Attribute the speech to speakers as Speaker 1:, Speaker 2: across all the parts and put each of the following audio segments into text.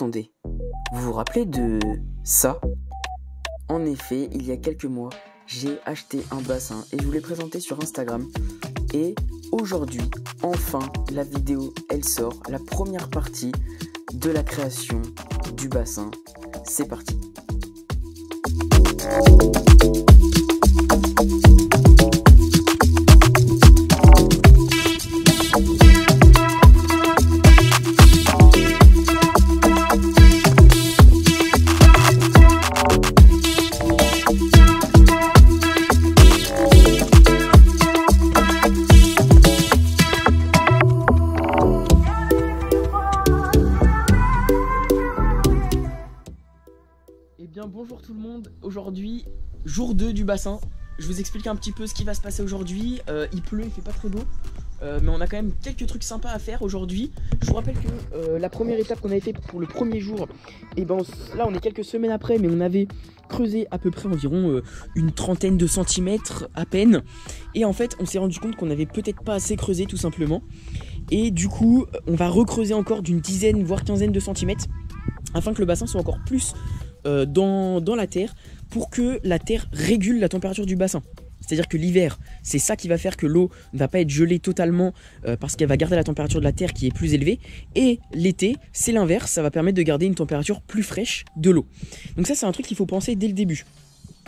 Speaker 1: attendez, vous vous rappelez de ça? En effet, il y a quelques mois, j'ai acheté un bassin et je vous l'ai présenté sur Instagram. Et aujourd'hui, enfin, la vidéo, elle sort, la première partie de la création du bassin. C'est parti.
Speaker 2: Eh bien bonjour tout le monde, aujourd'hui jour 2 du bassin. Je vous explique un petit peu ce qui va se passer aujourd'hui. Il pleut, il fait pas très beau, mais on a quand même quelques trucs sympas à faire aujourd'hui. Je vous rappelle que la première étape qu'on avait fait pour le premier jour, et ben là on est quelques semaines après, mais on avait creusé à peu près environ une trentaine de centimètres à peine. Et en fait on s'est rendu compte qu'on avait peut-être pas assez creusé tout simplement. Et du coup on va recreuser encore d'une dizaine voire quinzaine de centimètres afin que le bassin soit encore plus dans la terre, pour que la terre régule la température du bassin. C'est-à-dire que l'hiver, c'est ça qui va faire que l'eau ne va pas être gelée totalement parce qu'elle va garder la température de la terre qui est plus élevée. Et l'été, c'est l'inverse, ça va permettre de garder une température plus fraîche de l'eau. Donc ça, c'est un truc qu'il faut penser dès le début.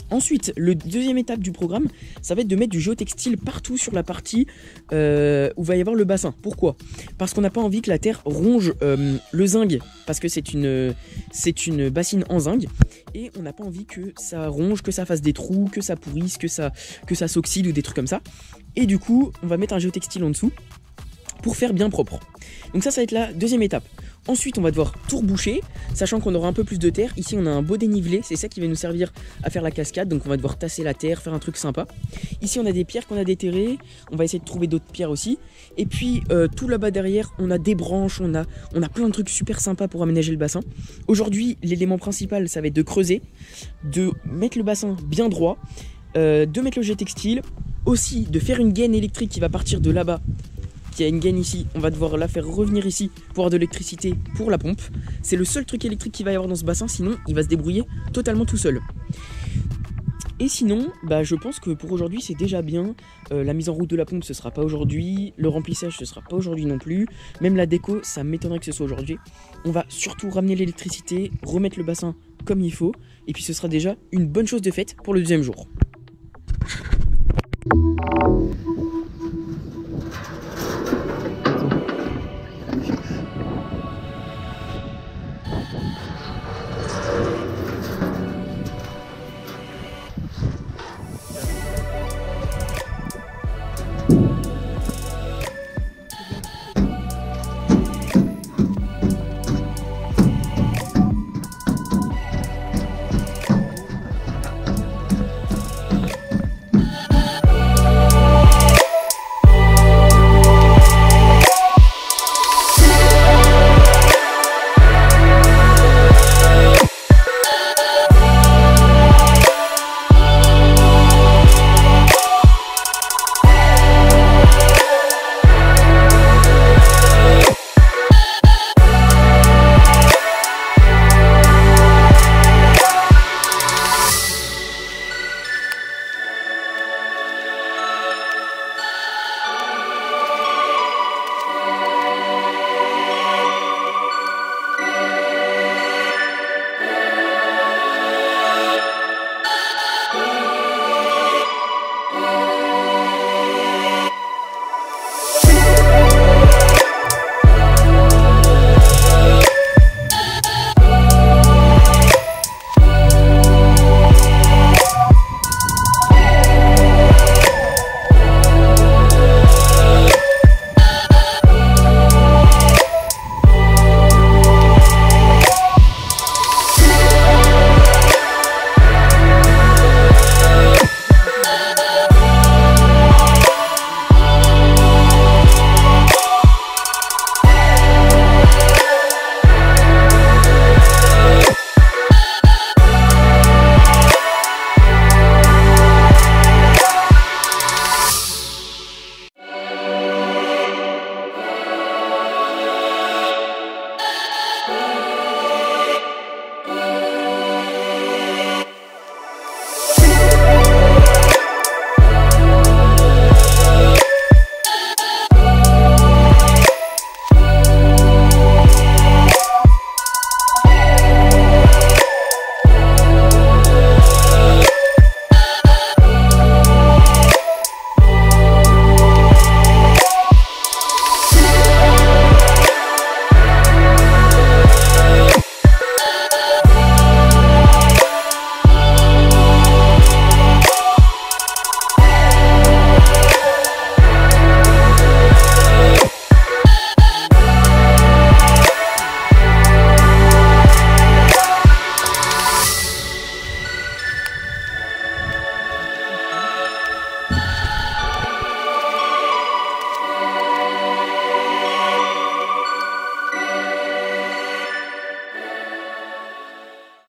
Speaker 2: Ensuite, le deuxième étape du programme, ça va être de mettre du géotextile partout sur la partie où va y avoir le bassin. Pourquoi? Parce qu'on n'a pas envie que la terre ronge le zinc, parce que c'est une bassine en zinc, et on n'a pas envie que ça ronge, que ça fasse des trous, que ça pourrisse, que ça s'oxyde ou des trucs comme ça. Et du coup, on va mettre un géotextile en dessous pour faire bien propre. Donc ça va être la deuxième étape. Ensuite, on va devoir tout reboucher, sachant qu'on aura un peu plus de terre. Ici, on a un beau dénivelé, c'est ça qui va nous servir à faire la cascade. Donc on va devoir tasser la terre, faire un truc sympa. Ici, on a des pierres qu'on a déterrées. On va essayer de trouver d'autres pierres aussi. Et puis, tout là-bas derrière, on a des branches, on a plein de trucs super sympas pour aménager le bassin. Aujourd'hui, l'élément principal, ça va être de creuser, de mettre le bassin bien droit, de mettre le géotextile, aussi de faire une gaine électrique qui va partir de là-bas. Il y a une gaine ici, on va devoir la faire revenir ici pour avoir de l'électricité pour la pompe. C'est le seul truc électrique qu'il va y avoir dans ce bassin, sinon il va se débrouiller totalement tout seul. Et sinon, je pense que pour aujourd'hui c'est déjà bien. La mise en route de la pompe ce sera pas aujourd'hui, le remplissage ce sera pas aujourd'hui non plus, même la déco ça m'étonnerait que ce soit aujourd'hui. On va surtout ramener l'électricité, remettre le bassin comme il faut, et puis ce sera déjà une bonne chose de faite pour le deuxième jour.